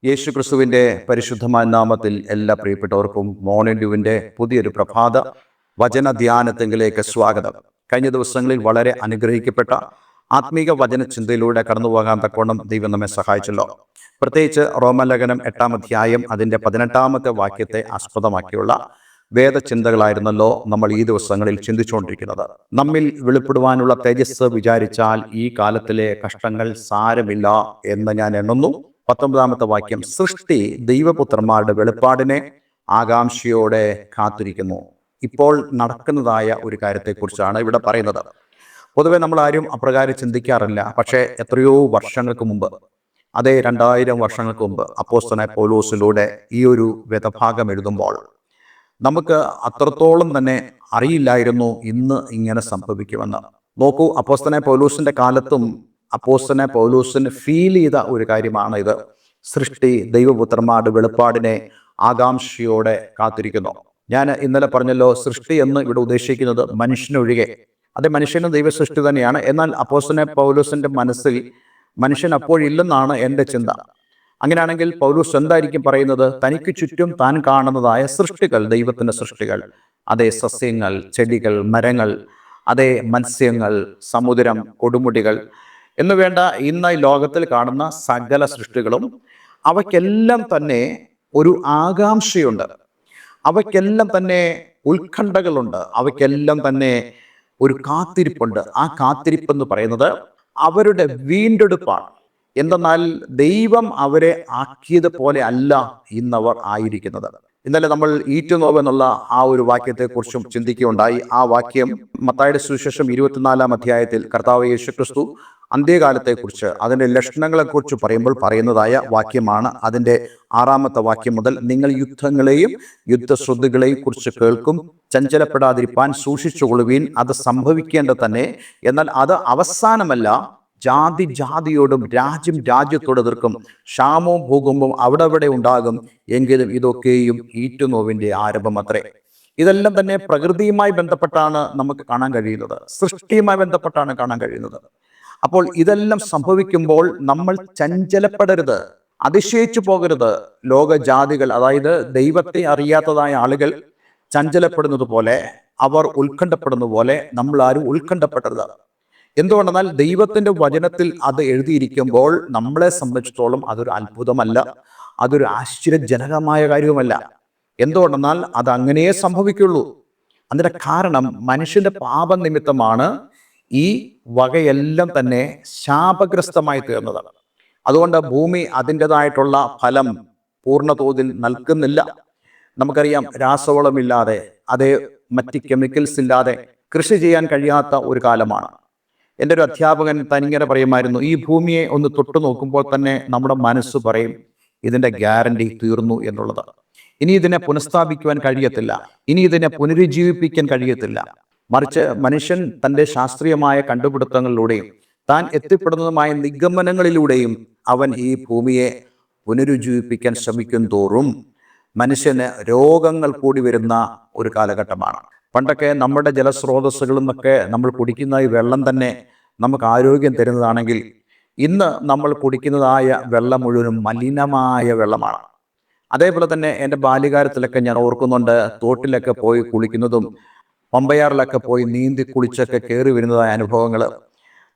യേശു ക്രിസ്തുവിൻ്റെ പരിശുദ്ധമായ നാമത്തിൽ എല്ലാ പ്രിയപ്പെട്ടവർക്കും മോർണിംഗ് ഡ്യൂവിൻ്റെ പുതിയൊരു പ്രഭാത വചന ധ്യാനത്തെങ്കിലേക്ക് സ്വാഗതം. കഴിഞ്ഞ ദിവസങ്ങളിൽ വളരെ അനുഗ്രഹിക്കപ്പെട്ട ആത്മീക വചന ചിന്തയിലൂടെ കടന്നു പോകാൻ തക്കോണം ദൈവം നമ്മെ സഹായിച്ചല്ലോ. പ്രത്യേകിച്ച് റോമലേഖനം 8-ാം അധ്യായം അതിൻ്റെ 18-ാമത്തെ വാക്യത്തെ ആസ്പദമാക്കിയുള്ള വേദചിന്തകളായിരുന്നല്ലോ നമ്മൾ ഈ ദിവസങ്ങളിൽ ചിന്തിച്ചുകൊണ്ടിരിക്കുന്നത്. നമ്മിൽ വെളിപ്പെടുവാനുള്ള തേജസ് വിചാരിച്ചാൽ ഈ കാലത്തിലെ കഷ്ടങ്ങൾ സാരമില്ല എന്ന് ഞാൻ എണ്ണുന്നു. 19-ാമത്തെ വാക്യം, സൃഷ്ടി ദൈവപുത്രന്മാരുടെ വെളിപ്പാടിനെ ആകാംക്ഷയോടെ കാത്തിരിക്കുന്നു. ഇപ്പോൾ നടക്കുന്നതായ ഒരു കാര്യത്തെക്കുറിച്ചാണ് ഇവിടെ പറയുന്നത്. പൊതുവെ നമ്മൾ ആരും അപ്രകാരം ചിന്തിക്കാറില്ല. പക്ഷേ എത്രയോ വർഷങ്ങൾക്ക് മുമ്പ്, അതേ 2000 വർഷങ്ങൾക്ക് മുമ്പ് അപ്പോസ്തലനായ പൗലോസിലൂടെ ഈ ഒരു വേദഭാഗം എഴുതുമ്പോൾ നമുക്ക് അത്രത്തോളം തന്നെ അറിയില്ലായിരുന്നു ഇന്ന് ഇങ്ങനെ സംഭവിക്കുമെന്ന്. നോക്കൂ, അപ്പോസ്തലനായ പൗലോസിന്റെ കാലത്തും അപ്പോസ്തലനായ പൗലോസിന് ഫീൽ ചെയ്ത ഒരു കാര്യമാണ് ഇത്. സൃഷ്ടി ദൈവപുത്രന്മാരുടെ വെളിപ്പാടിനെ ആകാംക്ഷയോടെ കാത്തിരിക്കുന്നു. ഞാൻ ഇന്നലെ പറഞ്ഞല്ലോ, സൃഷ്ടി എന്ന് ഇവിടെ ഉദ്ദേശിക്കുന്നത് മനുഷ്യനൊഴികെ, അതേ മനുഷ്യനും ദൈവസൃഷ്ടി തന്നെയാണ്. എന്നാൽ അപ്പോസ്തലനായ പൗലോസിന്റെ മനസ്സിൽ മനുഷ്യൻ അപ്പോഴില്ലെന്നാണ് എൻ്റെ ചിന്ത. അങ്ങനെയാണെങ്കിൽ പൗലോസ് എന്തായിരിക്കും പറയുന്നത്? തനിക്ക് ചുറ്റും താൻ കാണുന്നതായ സൃഷ്ടികൾ, ദൈവത്തിൻ്റെ സൃഷ്ടികൾ, അതേ സസ്യങ്ങൾ, ചെടികൾ, മരങ്ങൾ, അതേ മത്സ്യങ്ങൾ, സമുദ്രം, കൊടുമുടികൾ എന്ന് വേണ്ട ഇന്ന് ഈ ലോകത്തിൽ കാണുന്ന സകല സൃഷ്ടികളും, അവയ്ക്കെല്ലാം തന്നെ ഒരു ആകാംക്ഷയുണ്ട്, അവയ്ക്കെല്ലാം തന്നെ ഉത്കണ്ഠകളുണ്ട്, അവയ്ക്കെല്ലാം തന്നെ ഒരു കാത്തിരിപ്പുണ്ട്. ആ കാത്തിരിപ്പെന്ന് പറയുന്നത് അവരുടെ വീണ്ടെടുപ്പാണ്. എന്തെന്നാൽ ദൈവം അവരെ ആക്കിയത് പോലെ അല്ല ഇന്നവർ ആയിരിക്കുന്നത്. ഇന്നലെ നമ്മൾ ഈറ്റുനോവ് എന്നുള്ള ആ ഒരു വാക്യത്തെക്കുറിച്ചും ചിന്തിക്കുകയുണ്ടായി. ആ വാക്യം മത്തായിയുടെ സുവിശേഷം 24-ാം അധ്യായത്തിൽ കർത്താവ് യേശുക്രിസ്തു അന്ത്യകാലത്തെക്കുറിച്ച്, അതിൻ്റെ ലക്ഷണങ്ങളെക്കുറിച്ച് പറയുമ്പോൾ പറയുന്നതായ വാക്യമാണ്. അതിൻ്റെ 6-ാമത്തെ വാക്യം മുതൽ, നിങ്ങൾ യുദ്ധങ്ങളെയും യുദ്ധശ്രുതികളെയും കുറിച്ച് കേൾക്കും, ചഞ്ചലപ്പെടാതിരിപ്പാൻ സൂക്ഷിച്ചുകൊള്ളുവീൻ. അത് സംഭവിക്കേണ്ടത് തന്നെ, എന്നാൽ അത് അവസാനമല്ല. ജാതി ജാതിയോടും രാജ്യം രാജ്യത്തോട് എതിർക്കും, ക്ഷാമവും ഭൂകമ്പവും അവിടെ ഉണ്ടാകും. എങ്കിലും ഇതൊക്കെയും ഈറ്റുനോവിൻ്റെ ആരംഭം അത്രേ. ഇതെല്ലാം തന്നെ പ്രകൃതിയുമായി ബന്ധപ്പെട്ടാണ് നമുക്ക് കാണാൻ കഴിയുന്നത്, സൃഷ്ടിയുമായി ബന്ധപ്പെട്ടാണ് കാണാൻ കഴിയുന്നത്. അപ്പോൾ ഇതെല്ലാം സംഭവിക്കുമ്പോൾ നമ്മൾ ചഞ്ചലപ്പെടരുത്, അതിശയിച്ചു പോകരുത്. ലോകജാതികൾ, അതായത് ദൈവത്തെ അറിയാത്തതായ ആളുകൾ ചഞ്ചലപ്പെടുന്നത് പോലെ, അവർ ഉത്കണ്ഠപ്പെടുന്ന പോലെ നമ്മൾ ആരും ഉത്കണ്ഠപ്പെടരുത്. എന്തുകൊണ്ടെന്നാൽ ദൈവത്തിൻ്റെ വചനത്തിൽ അത് എഴുതിയിരിക്കുമ്പോൾ നമ്മളെ സംബന്ധിച്ചിടത്തോളം അതൊരു അത്ഭുതമല്ല, അതൊരു ആശ്ചര്യജനകമായ കാര്യവുമല്ല. എന്തുകൊണ്ടെന്നാൽ അത് അങ്ങനെയേ സംഭവിക്കുള്ളൂ. അതിൻ്റെ കാരണം മനുഷ്യന്റെ പാപനിമിത്തമാണ് ഈ വകയെല്ലാം തന്നെ ശാപഗ്രസ്തമായി തീർന്നത്. അതുകൊണ്ട് ഭൂമി അതിൻ്റെതായിട്ടുള്ള ഫലം പൂർണ്ണതോതിൽ നൽകുന്നില്ല. നമുക്കറിയാം, രാസവളമില്ലാതെ, അതേ മറ്റ് കെമിക്കൽസ് ഇല്ലാതെ കൃഷി ചെയ്യാൻ കഴിയാത്ത ഒരു കാലമാണ്. എൻ്റെ ഒരു അധ്യാപകൻ തനിങ്ങനെ പറയുമായിരുന്നു, ഈ ഭൂമിയെ ഒന്ന് തൊട്ടു നോക്കുമ്പോൾ തന്നെ നമ്മുടെ മനസ്സ് പറയും ഇതിൻ്റെ ഗ്യാരണ്ടി തീർന്നു എന്നുള്ളത്. ഇനി ഇതിനെ പുനഃസ്ഥാപിക്കുവാൻ കഴിയത്തില്ല, ഇനി ഇതിനെ പുനരുജ്ജീവിപ്പിക്കാൻ കഴിയത്തില്ല. മറിച്ച് മനുഷ്യൻ തൻ്റെ ശാസ്ത്രീയമായ കണ്ടുപിടുത്തങ്ങളിലൂടെയും താൻ എത്തിപ്പെടുന്നതുമായ നിഗമനങ്ങളിലൂടെയും അവൻ ഈ ഭൂമിയെ പുനരുജ്ജീവിപ്പിക്കാൻ ശ്രമിക്കും തോറും മനുഷ്യന് രോഗങ്ങൾ കൂടി വരുന്ന ഒരു കാലഘട്ടമാണ്. പണ്ടൊക്കെ നമ്മുടെ ജലസ്രോതസ്സുകളിൽ നിന്നൊക്കെ നമ്മൾ കുടിക്കുന്ന ഈ വെള്ളം തന്നെ നമുക്ക് ആരോഗ്യം തരുന്നതാണെങ്കിൽ, ഇന്ന് നമ്മൾ കുടിക്കുന്നതായ വെള്ളം മുഴുവനും മലിനമായ വെള്ളമാണ്. അതേപോലെ തന്നെ എൻ്റെ ബാല്യകാലത്തിലൊക്കെ ഞാൻ ഓർക്കുന്നുണ്ട്, തോട്ടിലൊക്കെ പോയി കുളിക്കുന്നതും പമ്പയാറിലൊക്കെ പോയി നീന്തി കുളിച്ചൊക്കെ കയറി വരുന്നതായ അനുഭവങ്ങൾ.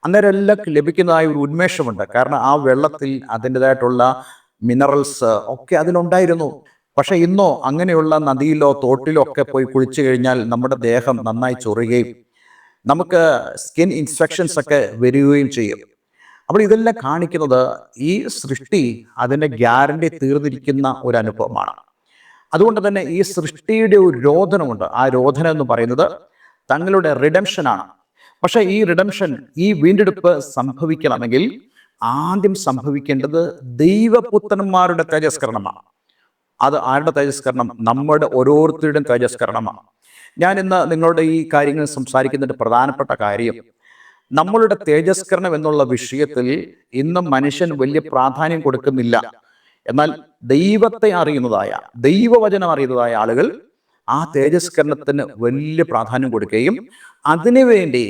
അന്നേരം എല്ലാം ലഭിക്കുന്നതായ ഒരു ഉന്മേഷമുണ്ട്. കാരണം ആ വെള്ളത്തിൽ അതിൻ്റെതായിട്ടുള്ള മിനറൽസ് ഒക്കെ അതിലുണ്ടായിരുന്നു. പക്ഷെ ഇന്നോ അങ്ങനെയുള്ള നദിയിലോ തോട്ടിലോ ഒക്കെ പോയി കുളിച്ചു കഴിഞ്ഞാൽ നമ്മുടെ ദേഹം നന്നായി ചൊറുകയും നമുക്ക് സ്കിൻ ഇൻഫെക്ഷൻസ് ഒക്കെ വരികയും ചെയ്യും. അപ്പോൾ ഇതെല്ലാം കാണിക്കുന്നത് ഈ സൃഷ്ടി അതിൻ്റെ ഗ്യാരണ്ടി തീർന്നിരിക്കുന്ന ഒരു അനുഭവമാണ്. അതുകൊണ്ട് തന്നെ ഈ സൃഷ്ടിയുടെ ഒരു രോധനമുണ്ട്. ആ രോധനം എന്ന് പറയുന്നത് തങ്ങളുടെ റിഡംഷനാണ്. പക്ഷെ ഈ റിഡംഷൻ, ഈ വീണ്ടെടുപ്പ് സംഭവിക്കണമെങ്കിൽ ആദ്യം സംഭവിക്കേണ്ടത് ദൈവപുത്രന്മാരുടെ തേജസ്കരണമാണ്. അത് ആരുടെ തേജസ്കരണം? നമ്മുടെ ഓരോരുത്തരുടെയും തേജസ്കരണമാണ്. ഞാൻ ഇന്ന് നിങ്ങളുടെ ഈ കാര്യങ്ങൾ സംസാരിക്കുന്നതിൻ്റെ പ്രധാനപ്പെട്ട കാര്യം, നമ്മളുടെ തേജസ്കരണം എന്നുള്ള വിഷയത്തിൽ ഇന്നും മനുഷ്യൻ വലിയ പ്രാധാന്യം കൊടുക്കുന്നില്ല. എന്നാൽ ദൈവത്തെ അറിയുന്നതായ, ദൈവവചനം അറിയുന്നതായ ആളുകൾ ആ തേജസ്കരണത്തിന് വലിയ പ്രാധാന്യം കൊടുക്കുകയും അതിനുവേണ്ടി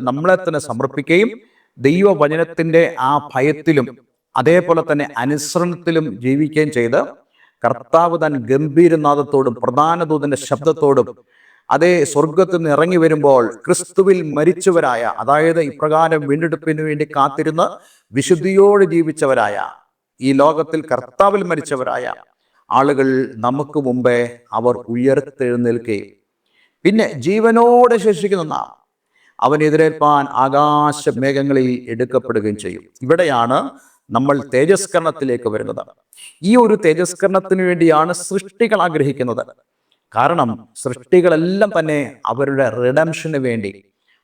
നമ്മളെ തന്നെ സമർപ്പിക്കുകയും ദൈവവചനത്തിൻ്റെ ആ ഭയത്തിലും അതേപോലെ തന്നെ അനുസരണത്തിലും ജീവിക്കുകയും ചെയ്ത് കർത്താവ് താൻ ഗംഭീരനാദത്തോടും പ്രധാന ദൂതന്റെ ശബ്ദത്തോടും അതേ സ്വർഗത്തിൽ നിന്ന് ഇറങ്ങി വരുമ്പോൾ ക്രിസ്തുവിൽ മരിച്ചവരായ, അതായത് ഇപ്രകാരം വീണ്ടെടുപ്പിന് വേണ്ടി കാത്തിരുന്ന് വിശുദ്ധിയോട് ജീവിച്ചവരായ, ഈ ലോകത്തിൽ കർത്താവിൽ മരിച്ചവരായ ആളുകൾ നമുക്ക് മുമ്പേ അവർ ഉയർത്തെഴുന്നേൽക്കുകയും പിന്നെ ജീവനോടെ ശേഷിക്കുന്ന നാം അവനെതിരേൽപ്പാൻ ആകാശ മേഘങ്ങളിൽ എടുക്കപ്പെടുകയും ചെയ്യും. ഇവിടെയാണ് നമ്മൾ തേജസ്കരണത്തിലേക്ക് വരുന്നത്. ഈ ഒരു തേജസ്കരണത്തിന് വേണ്ടിയാണ് സൃഷ്ടികൾ ആഗ്രഹിക്കുന്നത്. കാരണം സൃഷ്ടികളെല്ലാം തന്നെ അവരുടെ റിഡംഷന് വേണ്ടി,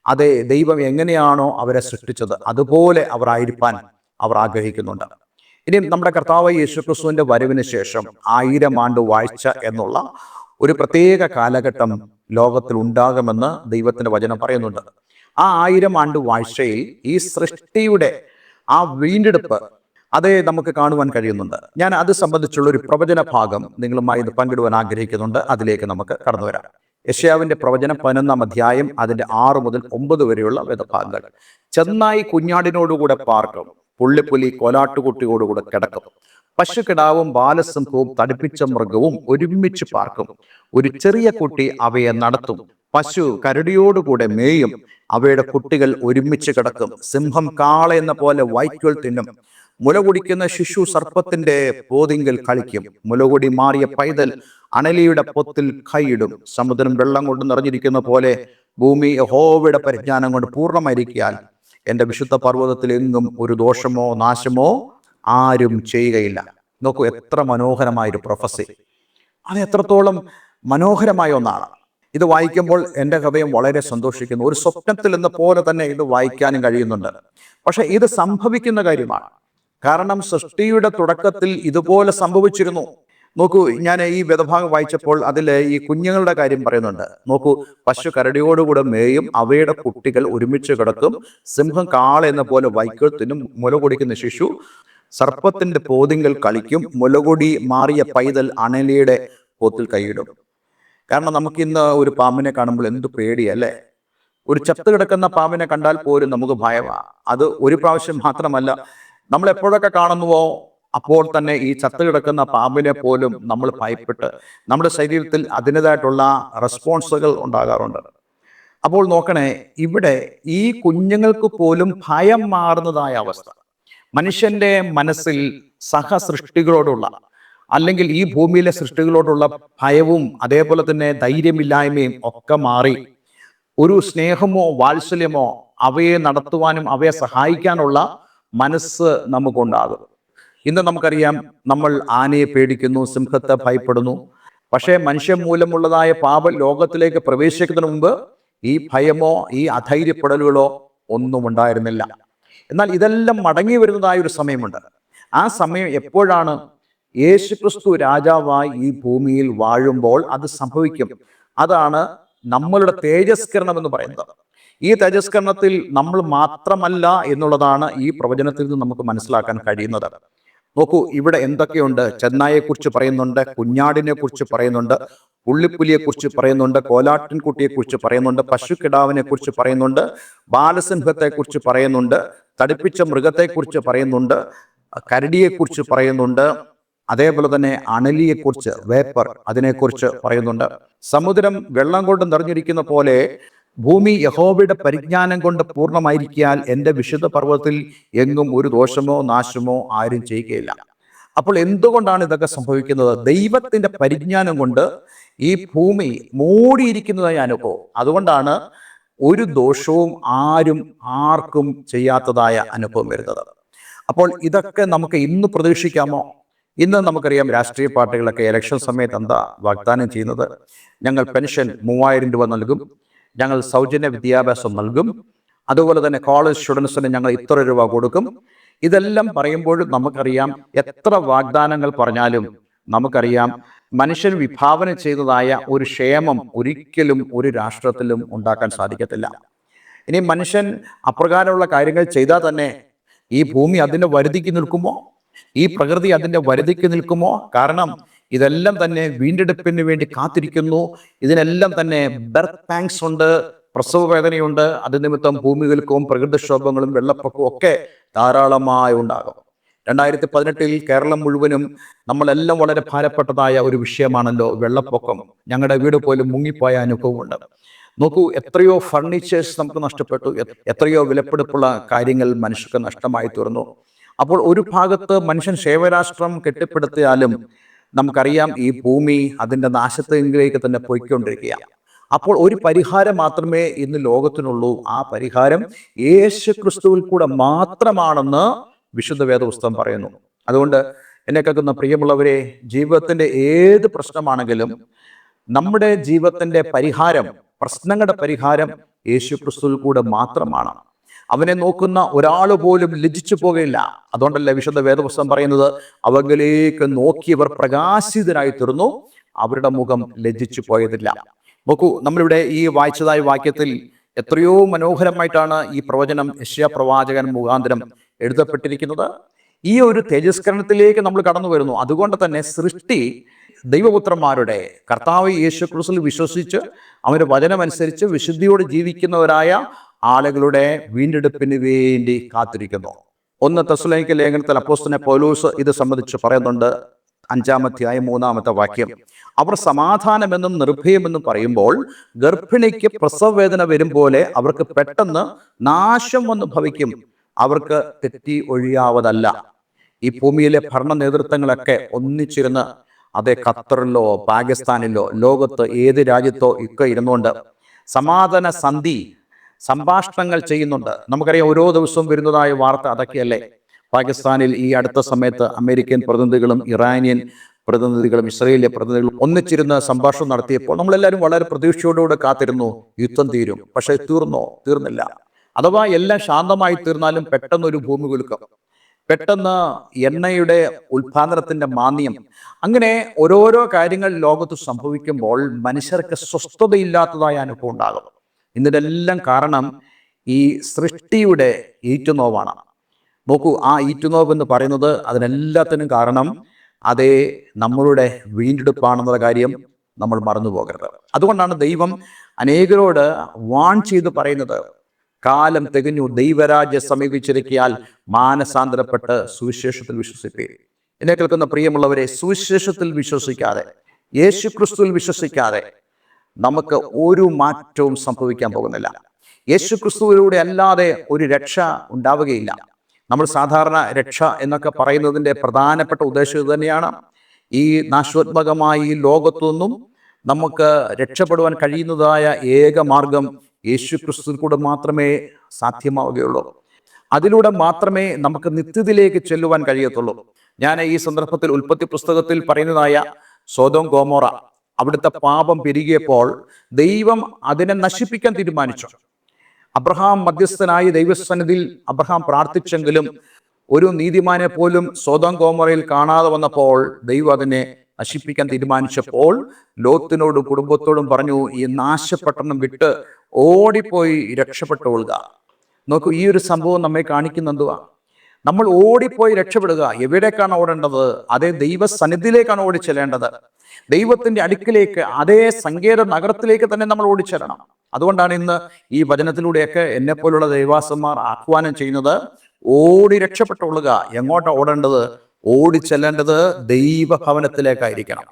അതേ ദൈവം എങ്ങനെയാണോ അവരെ സൃഷ്ടിച്ചത് അതുപോലെ അവർ ആയിരിക്കാൻ അവർ ആഗ്രഹിക്കുന്നുണ്ട്. ഇനി നമ്മുടെ കർത്താവ് യേശുക്രിസ്തുവിന്റെ വരവിന് ശേഷം 1000 ആണ്ട് വാഴ്ച എന്നുള്ള ഒരു പ്രത്യേക കാലഘട്ടം ലോകത്തിൽ ഉണ്ടാകുമെന്ന് ദൈവത്തിന്റെ വചനം പറയുന്നുണ്ട്. ആ 1000 ആണ്ട് വാഴ്ചയിൽ ഈ സൃഷ്ടിയുടെ ആ വീണ്ടെടുപ്പ് അതേ നമുക്ക് കാണുവാൻ കഴിയുന്നുണ്ട്. ഞാൻ അത് സംബന്ധിച്ചുള്ള ഒരു പ്രവചന ഭാഗം നിങ്ങളുമായി ഇത് പങ്കിടുവാൻ ആഗ്രഹിക്കുന്നുണ്ട്. അതിലേക്ക് നമുക്ക് കടന്നു വരാം. യെശയ്യാവിന്റെ പ്രവചനം 11-ാം അധ്യായം അതിന്റെ 6 മുതൽ 9 വരെയുള്ള വേദഭാഗങ്ങൾ. ചെന്നായി കുഞ്ഞാടിനോടുകൂടെ പാർക്കും, പുള്ളിപ്പുലി കോലാട്ടുകുട്ടിയോടുകൂടെ കിടക്കും, പശുക്കിടാവും ബാലസിംഹവും തടിപ്പിച്ച മൃഗവും ഒരുമിച്ച് പാർക്കും, ഒരു ചെറിയ കുട്ടി അവയെ നടത്തും, പശു കരടിയോടുകൂടെ മേയും, അവയുടെ കുട്ടികൾ ഒരുമിച്ച് കിടക്കും, സിംഹം കാള എന്ന പോലെ വൈക്കോൽ തിന്നും, മുല കുടിക്കുന്ന ശിശു സർപ്പത്തിന്റെ പോതിങ്കൽ കളിക്കും, മുലകുടി മാറിയ പൈതൽ അണലിയുടെ പൊത്തിൽ കൈയിടും. സമുദ്രം വെള്ളം കൊണ്ട് നിറഞ്ഞിരിക്കുന്ന പോലെ ഭൂമി യഹോവയുടെ പരിജ്ഞാനം കൊണ്ട് പൂർണ്ണമായിരിക്കാൻ എൻ്റെ വിശുദ്ധ പർവ്വതത്തിൽ എങ്ങും ഒരു ദോഷമോ നാശമോ ആരും ചെയ്യുകയില്ല. നോക്കൂ, എത്ര മനോഹരമായൊരു പ്രൊഫസി! അത് എത്രത്തോളം മനോഹരമായ ഒന്നാണ്. ഇത് വായിക്കുമ്പോൾ എൻ്റെ ഹൃദയം വളരെ സന്തോഷിക്കുന്നു. ഒരു സ്വപ്നത്തിൽ എന്ന പോലെ തന്നെ ഇത് വായിക്കാനും കഴിയുന്നുണ്ട്. പക്ഷെ ഇത് സംഭവിക്കുന്ന കാര്യമാണ്. കാരണം സൃഷ്ടിയുടെ തുടക്കത്തിൽ ഇതുപോലെ സംഭവിച്ചിരുന്നു. നോക്കൂ, ഞാൻ ഈ വേദഭാഗം വായിച്ചപ്പോൾ അതിൽ ഈ കുഞ്ഞുങ്ങളുടെ കാര്യം പറയുന്നുണ്ട്. നോക്കൂ, പശു കരടിയോടുകൂടെ മേയും, അവയുടെ കുട്ടികൾ ഒരുമിച്ച് കിടക്കും, സിംഹം കാള എന്ന പോലെ വൈക്കോൽ തിന്നും, മുല കുടിക്കുന്ന ശിശു സർപ്പത്തിന്റെ പോതിങ്കൽ കളിക്കും, മുലകൊടി മാറിയ പൈതൽ അണലിയുടെ പോത്തിൽ കൈയിടും. കാരണം നമുക്കിന്ന് ഒരു പാമ്പിനെ കാണുമ്പോൾ എന്ത് പേടിയല്ലേ! ഒരു ചത്ത് കിടക്കുന്ന പാമ്പിനെ കണ്ടാൽ പോലും നമുക്ക് ഭയമാണ്. അത് ഒരു പ്രാവശ്യം മാത്രമല്ല, നമ്മൾ എപ്പോഴൊക്കെ കാണുന്നുവോ അപ്പോൾ തന്നെ ഈ ചത്ത് കിടക്കുന്ന പാമ്പിനെ പോലും നമ്മൾ ഭയപ്പെട്ട് നമ്മുടെ ശരീരത്തിൽ അതിൻ്റെതായിട്ടുള്ള റെസ്പോൺസുകൾ ഉണ്ടാകാറുണ്ട്. അപ്പോൾ നോക്കണേ, ഇവിടെ ഈ കുഞ്ഞുങ്ങൾക്ക് പോലും ഭയം മാറുന്നതായ അവസ്ഥ, മനുഷ്യന്റെ മനസ്സിൽ സഹസൃഷ്ടികളോടുള്ള അല്ലെങ്കിൽ ഈ ഭൂമിയിലെ സൃഷ്ടികളോടുള്ള ഭയവും അതേപോലെ തന്നെ ധൈര്യമില്ലായ്മയും ഒക്കെ മാറി ഒരു സ്നേഹമോ വാത്സല്യമോ അവയെ നടത്തുവാനും അവയെ സഹായിക്കാനുള്ള മനസ്സ് നമുക്കുണ്ടാകും. ഇന്ന് നമുക്കറിയാം, നമ്മൾ ആനയെ പേടിക്കുന്നു, സിംഹത്തെ ഭയപ്പെടുന്നു. പക്ഷേ മനുഷ്യ മൂലമുള്ളതായ പാപം ലോകത്തിലേക്ക് പ്രവേശിക്കുന്നതിന് മുമ്പ് ഈ ഭയമോ ഈ അധൈര്യപ്പെടലുകളോ ഒന്നും ഉണ്ടായിരുന്നില്ല. എന്നാൽ ഇതെല്ലാം മടങ്ങി വരുന്നതായ ഒരു സമയമുണ്ട്. ആ സമയം എപ്പോഴാണ്? യേശുക്രിസ്തു രാജാവായി ഈ ഭൂമിയിൽ വാഴുമ്പോൾ അത് സംഭവിക്കും. അതാണ് നമ്മളുടെ തേജസ്കരണം എന്ന് പറയുന്നത്. ഈ തേജസ്കരണത്തിൽ നമ്മൾ മാത്രമല്ല എന്നുള്ളതാണ് ഈ പ്രവചനത്തിൽ നിന്ന് നമുക്ക് മനസ്സിലാക്കാൻ കഴിയുന്നത്. നോക്കൂ, ഇവിടെ എന്തൊക്കെയുണ്ട്? ചെന്നായെക്കുറിച്ച് പറയുന്നുണ്ട്, കുഞ്ഞാടിനെ കുറിച്ച് പറയുന്നുണ്ട്, പുള്ളിപ്പുലിയെ കുറിച്ച് പറയുന്നുണ്ട്, കോലാട്ടിൻകുട്ടിയെ കുറിച്ച് പറയുന്നുണ്ട്, പശുക്കിടാവിനെ കുറിച്ച് പറയുന്നുണ്ട്, ബാലസിംഹത്തെ കുറിച്ച് പറയുന്നുണ്ട്, തടിപ്പിച്ച മൃഗത്തെക്കുറിച്ച് പറയുന്നുണ്ട്, കരടിയെക്കുറിച്ച് പറയുന്നുണ്ട്, അതേപോലെ തന്നെ അണലിയെക്കുറിച്ച്, വേപ്പർ, അതിനെക്കുറിച്ച് പറയുന്നുണ്ട്. സമുദ്രം വെള്ളം കൊണ്ട് നിറഞ്ഞിരിക്കുന്ന പോലെ ഭൂമി യഹോവയുടെ പരിജ്ഞാനം കൊണ്ട് പൂർണ്ണമായിരിക്കാൻ എൻ്റെ വിശുദ്ധ പർവ്വതത്തിൽ എങ്ങും ഒരു ദോഷമോ നാശമോ ആരും ചെയ്യുകയില്ല. അപ്പോൾ എന്തുകൊണ്ടാണ് ഇതൊക്കെ സംഭവിക്കുന്നത്? ദൈവത്തിന്റെ പരിജ്ഞാനം കൊണ്ട് ഈ ഭൂമി മൂടിയിരിക്കുന്നതായി അനുഭവം. അതുകൊണ്ടാണ് ഒരു ദോഷവും ആർക്കും ചെയ്യാത്തതായ അനുഭവം വരുന്നത്. അപ്പോൾ ഇതൊക്കെ നമുക്ക് ഇന്ന് പ്രതീക്ഷിക്കാമോ? ഇന്ന് നമുക്കറിയാം, രാഷ്ട്രീയ പാർട്ടികളൊക്കെ ഇലക്ഷൻ സമയത്ത് എന്താ വാഗ്ദാനം ചെയ്യുന്നത്? ഞങ്ങൾ പെൻഷൻ 3000 രൂപ നൽകും, ഞങ്ങൾ സൗജന്യ വിദ്യാഭ്യാസം നൽകും, അതുപോലെ തന്നെ കോളേജ് സ്റ്റുഡൻസിന് ഞങ്ങൾ ഇത്ര രൂപ കൊടുക്കും. ഇതെല്ലാം പറയുമ്പോഴും നമുക്കറിയാം, എത്ര വാഗ്ദാനങ്ങൾ പറഞ്ഞാലും നമുക്കറിയാം മനുഷ്യൻ വിഭാവന ചെയ്തതായ ഒരു ക്ഷേമം ഒരിക്കലും ഒരു രാഷ്ട്രത്തിലും ഉണ്ടാക്കാൻ സാധിക്കത്തില്ല. ഇനി മനുഷ്യൻ അപ്രകാരമുള്ള കാര്യങ്ങൾ ചെയ്താൽ തന്നെ ഈ ഭൂമി അതിൻ്റെ വരുതിക്ക് നിൽക്കുമോ? ഈ പ്രകൃതി അതിൻ്റെ വരുതിക്ക് നിൽക്കുമോ? കാരണം ഇതെല്ലാം തന്നെ വീണ്ടെടുപ്പിന് വേണ്ടി കാത്തിരിക്കുന്നു. ഇതിനെല്ലാം തന്നെ ബർത്ത് പാങ്സ് ഉണ്ട്, പ്രസവ വേദനയുണ്ട്. അത് നിമിത്തം ഭൂമികൾക്കും പ്രകൃതിക്ഷോഭങ്ങളും വെള്ളപ്പൊക്കവും ഒക്കെ ധാരാളമായി ഉണ്ടാകും. 2018 കേരളം മുഴുവനും നമ്മളെല്ലാം വളരെ ഭാരപ്പെട്ടതായ ഒരു വിഷയമാണല്ലോ വെള്ളപ്പൊക്കം. ഞങ്ങളുടെ വീട് പോലും മുങ്ങിപ്പോയ അനുഭവമുണ്ട്. നോക്കൂ, എത്രയോ ഫർണിച്ചേഴ്സ് നമുക്ക് നഷ്ടപ്പെട്ടു, എത്രയോ വിലപിടിപ്പുള്ള കാര്യങ്ങൾ മനുഷ്യർക്ക് നഷ്ടമായി തീർന്നു. അപ്പോൾ ഒരു ഭാഗത്ത് മനുഷ്യൻ ശൈവരാഷ്ട്രം കെട്ടിപ്പടുത്തിയാലും നമുക്കറിയാം ഈ ഭൂമി അതിൻ്റെ നാശത്തിലേക്ക് തന്നെ പോയിക്കൊണ്ടിരിക്കുകയാണ്. അപ്പോൾ ഒരു പരിഹാരം മാത്രമേ ഇന്ന് ലോകത്തിനുള്ളൂ. ആ പരിഹാരം യേശു ക്രിസ്തുവിൽ കൂടെ മാത്രമാണെന്ന് വിശുദ്ധ വേദപുസ്തകം പറയുന്നു. അതുകൊണ്ട് എന്നെ കേൾക്കുന്ന പ്രിയമുള്ളവരെ, ജീവിതത്തിൻ്റെ ഏത് പ്രശ്നമാണെങ്കിലും നമ്മുടെ ജീവിതത്തിൻ്റെ പരിഹാരം, പ്രശ്നങ്ങളുടെ പരിഹാരം യേശു ക്രിസ്തുവിൽ കൂടെ മാത്രമാണ്. അവനെ നോക്കുന്ന ഒരാൾ പോലും ലജ്ജിച്ചു പോകുകയില്ല. അതുകൊണ്ടല്ലേ വിശുദ്ധ വേദപുസ്തകം പറയുന്നത്, അവങ്കിലേക്ക് നോക്കിയവർ പ്രകാശിതരായി തീർന്നു, അവരുടെ മുഖം ലജ്ജിച്ചു പോയതില്ല. നോക്കൂ, നമ്മളിവിടെ ഈ വായിച്ചതായ വാക്യത്തിൽ എത്രയോ മനോഹരമായിട്ടാണ് ഈ പ്രവചനം യെശയ്യാ പ്രവാചകൻ മുഖാന്തരം എഴുതപ്പെട്ടിരിക്കുന്നത്. ഈ ഒരു തേജസ്കരണത്തിലേക്ക് നമ്മൾ കടന്നു വരുന്നു. അതുകൊണ്ട് തന്നെ സൃഷ്ടി ദൈവപുത്രന്മാരുടെ കർത്താവ് യേശു ക്രിസ്തുവിൽ വിശ്വസിച്ച് അവൻ്റെ വചനമനുസരിച്ച് വിശുദ്ധിയോട് ജീവിക്കുന്നവരായ ആളുകളുടെ വീണ്ടെടുപ്പിന് വേണ്ടി കാത്തിരിക്കുന്നു. 1 തെസ്സലോനിക്ക ലേഖനത്തിൽ അപ്പോസ്തലൻ പൗലോസ് ഇത് സംബന്ധിച്ച് പറയുന്നുണ്ട്. 5-ാം അധ്യായം 3-ാമത്തെ വാക്യം, അവർ സമാധാനമെന്നും നിർഭയമെന്നും പറയുമ്പോൾ ഗർഭിണിക്ക് പ്രസവവേദന വരും പോലെ അവർക്ക് പെട്ടെന്ന് നാശം വന്ന് ഭവിക്കും. അവർക്ക് തെറ്റി ഒഴിയാവതല്ല. ഈ ഭൂമിയിലെ ഭരണ നേതൃത്വങ്ങളൊക്കെ ഒന്നിച്ചിരുന്ന്, അതേ ഖത്തറിലോ പാകിസ്ഥാനിലോ ലോകത്ത് ഏത് രാജ്യത്തോ ഒക്കെ ഇരുന്നുകൊണ്ട് സമാധാന സന്ധി സംഭാഷണങ്ങൾ ചെയ്യുന്നുണ്ട്. നമുക്കറിയാം, ഓരോ ദിവസവും വരുന്നതായ വാർത്ത അതൊക്കെയല്ലേ. പാകിസ്ഥാനിൽ ഈ അടുത്ത സമയത്ത് അമേരിക്കൻ പ്രതിനിധികളും ഇറാനിയൻ പ്രതിനിധികളും ഇസ്രയേലിലെ പ്രതിനിധികളും ഒന്നിച്ചിരുന്ന് സംഭാഷണം നടത്തിയപ്പോൾ നമ്മളെല്ലാവരും വളരെ പ്രതീക്ഷയോടുകൂടെ കാത്തിരുന്നു, യുദ്ധം തീരും. പക്ഷേ തീർന്നില്ല. അഥവാ എല്ലാം ശാന്തമായി തീർന്നാലും പെട്ടെന്നൊരു ഭൂമി കുലുക്കം, പെട്ടെന്ന് എണ്ണയുടെ ഉൽപാദനത്തിന്റെ മാന്ദ്യം, അങ്ങനെ ഓരോരോ കാര്യങ്ങൾ ലോകത്ത് സംഭവിക്കുമ്പോൾ മനുഷ്യർക്ക് സ്വസ്ഥതയില്ലാത്തതായ അനുഭവം ഉണ്ടാകും. ഇതിനെല്ലാം കാരണം ഈ സൃഷ്ടിയുടെ ഈറ്റുനോവാണ്. നോക്കൂ, ആ ഈറ്റുനോവ് എന്ന് പറയുന്നത് അതിനെല്ലാത്തിനും കാരണം അതേ നമ്മളുടെ വീണ്ടെടുപ്പാണെന്നുള്ള കാര്യം നമ്മൾ മറന്നു പോകരുത്. അതുകൊണ്ടാണ് ദൈവം അനേകരോട് വാൺ ചെയ്ത് പറയുന്നത്, കാലം തികഞ്ഞു, ദൈവരാജ്യം സമീപിച്ചിരിക്കയാൽ മാനസാന്തരപ്പെട്ട് സുവിശേഷത്തിൽ വിശ്വസിപ്പീൻ. എന്നെ കേൾക്കുന്ന പ്രിയമുള്ളവരെ, സുവിശേഷത്തിൽ വിശ്വസിക്കാതെ, യേശു ക്രിസ്തുവിൽ വിശ്വസിക്കാതെ നമുക്ക് ഒരു മാറ്റവും സംഭവിക്കാൻ പോകുന്നില്ല. യേശു ക്രിസ്തുവിലൂടെ അല്ലാതെ ഒരു രക്ഷ ഉണ്ടാവുകയില്ല. നമ്മൾ സാധാരണ രക്ഷ എന്നൊക്കെ പറയുന്നതിൻ്റെ പ്രധാനപ്പെട്ട ഉദ്ദേശം ഇത് തന്നെയാണ്. ഈ നാശോത്മകമായ ഈ ലോകത്തു നിന്നും നമുക്ക് രക്ഷപ്പെടുവാൻ കഴിയുന്നതായ ഏക മാർഗം യേശു ക്രിസ്തുവിൽ കൂടെ മാത്രമേ സാധ്യമാവുകയുള്ളൂ. അതിലൂടെ മാത്രമേ നമുക്ക് നിത്യതയിലേക്ക് ചെല്ലുവാൻ കഴിയത്തുള്ളൂ. ഞാൻ ഈ സന്ദർഭത്തിൽ ഉൽപ്പത്തി പുസ്തകത്തിൽ പറയുന്നതായ സോദോം ഗോമോറ, അവിടുത്തെ പാപം പെരുകിയപ്പോൾ ദൈവം അതിനെ നശിപ്പിക്കാൻ തീരുമാനിച്ചു. അബ്രഹാം മധ്യസ്ഥനായി ദൈവസന്നിധിയിൽ അബ്രഹാം പ്രാർത്ഥിച്ചെങ്കിലും ഒരു നീതിമാനെ പോലും സോദോം ഗോമോറയിൽ കാണാതെ വന്നപ്പോൾ ദൈവം അതിനെ നശിപ്പിക്കാൻ തീരുമാനിച്ചപ്പോൾ ലോത്തിനോടും കുടുംബത്തോടും പറഞ്ഞു, ഈ നാശപട്ടണം വിട്ട് ഓടിപ്പോയി രക്ഷപ്പെട്ടുകൊള്ളുക. നോക്കൂ, ഈ ഒരു സംഭവം നമ്മെ കാണിക്കുന്ന എന്തുവാ? നമ്മൾ ഓടിപ്പോയി രക്ഷപ്പെടുക. എവിടേക്കാണ് ഓടേണ്ടത്? അതേ ദൈവസന്നിധിയിലേക്കാണ് ഓടിച്ചെല്ലേണ്ടത്. ദൈവത്തിന്റെ അടുക്കിലേക്ക്, അതേ സങ്കേത നഗരത്തിലേക്ക് തന്നെ നമ്മൾ ഓടിച്ചെല്ലണം. അതുകൊണ്ടാണ് ഇന്ന് ഈ വചനത്തിലൂടെയൊക്കെ എന്നെപ്പോലുള്ള ദൈവാസന്മാർ ആഹ്വാനം ചെയ്യുന്നത്, ഓടി രക്ഷപ്പെട്ടുകൊള്ളുക. എങ്ങോട്ടാണ് ഓടേണ്ടത്? ഓടിച്ചെല്ലേണ്ടത് ദൈവഭവനത്തിലേക്കായിരിക്കണം.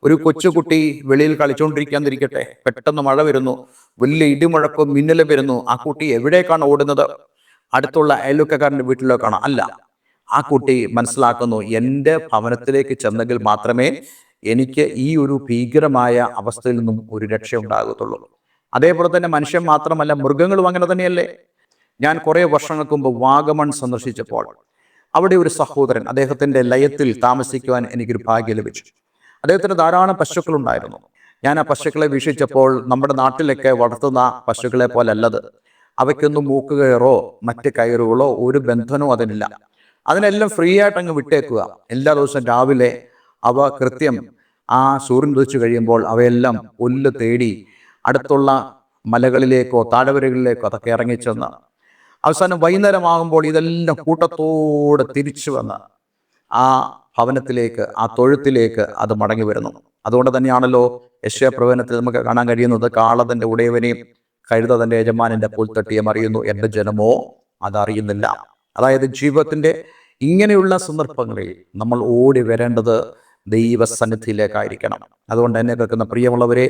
ഒരു കൊച്ചുകുട്ടി വെളിയിൽ കളിച്ചുകൊണ്ടിരിക്കാതിരിക്കട്ടെ, പെട്ടെന്ന് മഴ വരുന്നു, വലിയ ഇടിമുഴക്കവും മിന്നലും വരുന്നു. ആ കുട്ടി എവിടേക്കാണ് ഓടുന്നത്? അടുത്തുള്ള അയൽവക്കക്കാരൻ്റെ വീട്ടിലേക്കാണ്? അല്ല. ആ കുട്ടി മനസ്സിലാക്കുന്നു, എൻ്റെ ഭവനത്തിലേക്ക് ചെന്നെങ്കിൽ മാത്രമേ എനിക്ക് ഈ ഒരു ഭീകരമായ അവസ്ഥയിൽ നിന്നും ഒരു രക്ഷ ഉണ്ടാകത്തുള്ളൂ. അതേപോലെ തന്നെ മനുഷ്യൻ മാത്രമല്ല, മൃഗങ്ങളും അങ്ങനെ തന്നെയല്ലേ. ഞാൻ കുറേ വർഷങ്ങൾക്ക് മുമ്പ് വാഗമൺ സന്ദർശിച്ചപ്പോൾ അവിടെ ഒരു സഹോദരൻ, അദ്ദേഹത്തിൻ്റെ ലയത്തിൽ താമസിക്കുവാൻ എനിക്കൊരു ഭാഗ്യം ലഭിച്ചു. അദ്ദേഹത്തിന് ധാരാളം പശുക്കളുണ്ടായിരുന്നു. ഞാൻ ആ പശുക്കളെ വീക്ഷിച്ചപ്പോൾ നമ്മുടെ നാട്ടിലൊക്കെ വളർത്തുന്ന പശുക്കളെ പോലെ അല്ലത്. അവയ്ക്കൊന്നും മൂക്കുകയറോ മറ്റ് കയറുകളോ ഒരു ബന്ധനോ അതിനില്ല. അതിനെല്ലാം ഫ്രീ ആയിട്ട് അങ്ങ് വിട്ടേക്കുക. എല്ലാ ദിവസവും രാവിലെ അവ കൃത്യം ആ സൂര്യൻ ഉദിച്ചു കഴിയുമ്പോൾ അവയെല്ലാം പുല്ല് തേടി അടുത്തുള്ള മലകളിലേക്കോ താഴ്വരകളിലേക്കോ അതൊക്കെ ഇറങ്ങിച്ചെന്ന് അവസാനം വൈകുന്നേരമാകുമ്പോൾ ഇതെല്ലാം കൂട്ടത്തോടെ തിരിച്ചു വന്ന് ആ ഭവനത്തിലേക്ക്, ആ തൊഴുത്തിലേക്ക് അത് മടങ്ങി വരുന്നു. അതുകൊണ്ട് തന്നെയാണല്ലോ യെശയ്യാ പ്രവചനത്തിൽ നമുക്ക് കാണാൻ കഴിയുന്നത്, കാള തൻ്റെ ഉടയവനെയും കഴുത തൻ്റെ യജമാനൻ്റെ പുൽത്തട്ടിയും അറിയുന്നു, എൻ്റെ ജനമോ അതറിയുന്നില്ല. അതായത് ജീവിതത്തിൻ്റെ ഇങ്ങനെയുള്ള സന്ദർഭങ്ങളിൽ നമ്മൾ ഓടി വരേണ്ടത് ദൈവസന്നിധിയിലേക്കായിരിക്കണം. അതുകൊണ്ട് എന്നെ കേൾക്കുന്ന പ്രിയമുള്ളവരെ,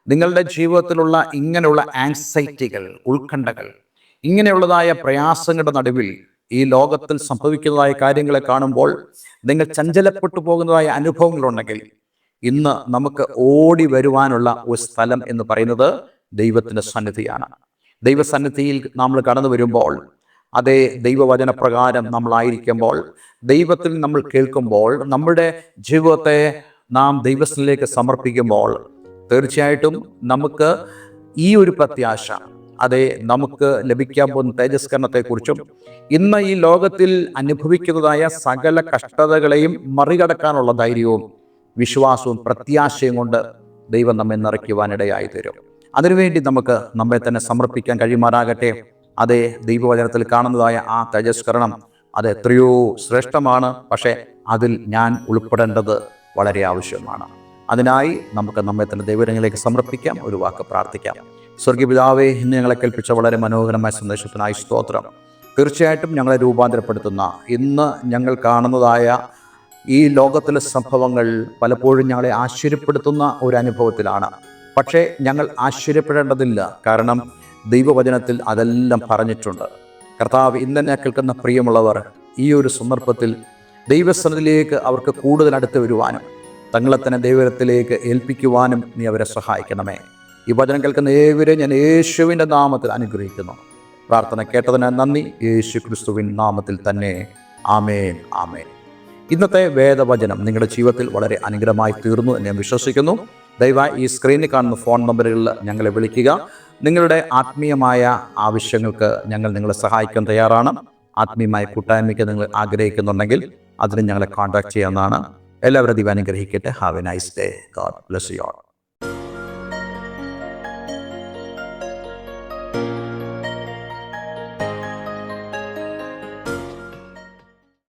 നിങ്ങളുടെ ജീവിതത്തിലുള്ള ഇങ്ങനെയുള്ള ആൻസൈറ്റികൾ, ഉത്കണ്ഠകൾ, ഇങ്ങനെയുള്ളതായ പ്രയാസങ്ങളുടെ നടുവിൽ ഈ ലോകത്തിൽ സംഭവിക്കുന്നതായ കാര്യങ്ങളെ കാണുമ്പോൾ നിങ്ങൾ ചഞ്ചലപ്പെട്ടു പോകുന്നതായ അനുഭവങ്ങളുണ്ടെങ്കിൽ, ഇന്ന് നമുക്ക് ഓടി വരുവാനുള്ള ഒരു സ്ഥലം എന്ന് പറയുന്നത് ദൈവത്തിൻ്റെ സന്നിധിയാണ്. ദൈവസന്നിധിയിൽ നമ്മൾ കടന്നു വരുമ്പോൾ, അതേ ദൈവവചന പ്രകാരം നമ്മളായിരിക്കുമ്പോൾ, ദൈവത്തിൽ നമ്മൾ കേൾക്കുമ്പോൾ, നമ്മുടെ ജീവിതത്തെ നാം ദൈവത്തിലേക്ക് സമർപ്പിക്കുമ്പോൾ, തീർച്ചയായിട്ടും നമുക്ക് ഈ ഒരു പ്രത്യാശ, അതെ നമുക്ക് ലഭിക്കാൻ പോകുന്ന തേജസ്കരണത്തെക്കുറിച്ചും ഇന്ന് ഈ ലോകത്തിൽ അനുഭവിക്കുന്നതായ സകല കഷ്ടതകളെയും മറികടക്കാനുള്ള ധൈര്യവും വിശ്വാസവും പ്രത്യാശയും കൊണ്ട് ദൈവം നമ്മെ നിറയ്ക്കുവാനിടയായി തരും. അതിനുവേണ്ടി നമുക്ക് നമ്മെ തന്നെ സമർപ്പിക്കാൻ കഴിയുമാറാകട്ടെ. അതേ ദൈവവചനത്തിൽ കാണുന്നതായ ആ തേജസ്കരണം അത് എത്രയോ ശ്രേഷ്ഠമാണ്. പക്ഷേ അതിൽ ഞാൻ ഉൾപ്പെടേണ്ടത് വളരെ ആവശ്യമാണ്. അതിനായി നമുക്ക് നമ്മെ തന്നെ ദൈവങ്ങളിലേക്ക് സമർപ്പിക്കാം. ഒരു വാക്ക് പ്രാർത്ഥിക്കാം. സ്വർഗീയ പിതാവേ, ഇന്ന് ഞങ്ങളെ കേൾപ്പിച്ച വളരെ മനോഹരമായ സന്ദേശത്തിനായി സ്തോത്രം. തീർച്ചയായിട്ടും ഞങ്ങളെ രൂപാന്തരപ്പെടുത്തുന്ന, ഇന്ന് ഞങ്ങൾ കാണുന്നതായ ഈ ലോകത്തിലെ സംഭവങ്ങൾ പലപ്പോഴും ഞങ്ങളെ ആശ്ചര്യപ്പെടുത്തുന്ന ഒരു അനുഭവത്തിലാണ്. പക്ഷേ ഞങ്ങൾ ആശ്ചര്യപ്പെടേണ്ടതില്ല. കാരണം ദൈവവചനത്തിൽ അതെല്ലാം പറഞ്ഞിട്ടുണ്ട്. കർത്താവ്, ഇന്നെന്നെ കേൾക്കുന്ന പ്രിയമുള്ളവർ ഈ ഒരു സന്ദർഭത്തിൽ ദൈവസന്നിധിയിലേക്ക് അവർക്ക് കൂടുതൽ അടുത്ത് വരുവാനും തങ്ങളെ തന്നെ ദൈവത്തിലേക്ക് ഏൽപ്പിക്കുവാനും നീ അവരെ സഹായിക്കണമേ. ഈ വചനം കേൾക്കുന്ന ഏവരെ ഞാൻ യേശുവിൻ്റെ നാമത്തിൽ അനുഗ്രഹിക്കുന്നു. പ്രാർത്ഥന കേട്ടതിന് നന്ദി. യേശു ക്രിസ്തുവിൻ നാമത്തിൽ തന്നെ. ആമേൻ, ആമേൻ. ഇന്നത്തെ വേദവചനം നിങ്ങളുടെ ജീവിതത്തിൽ വളരെ അനുഗ്രഹമായി തീർന്നു എന്ന് ഞാൻ വിശ്വസിക്കുന്നു. ദയവായി ഈ സ്ക്രീനിൽ കാണുന്ന ഫോൺ നമ്പറുകളിൽ ഞങ്ങളെ വിളിക്കുക. നിങ്ങളുടെ ആത്മീയമായ ആവശ്യങ്ങൾക്ക് ഞങ്ങൾ നിങ്ങളെ സഹായിക്കാൻ തയ്യാറാണ്. ആത്മീയമായ കൂട്ടായ്മയ്ക്ക് നിങ്ങൾ ആഗ്രഹിക്കുന്നുണ്ടെങ്കിൽ അതിന് ഞങ്ങളെ കോൺടാക്ട് ചെയ്യാവുന്നതാണ്. എല്ലാവരും ദൈവം അനുഗ്രഹിക്കട്ടെ. Have A nice day. God bless you all.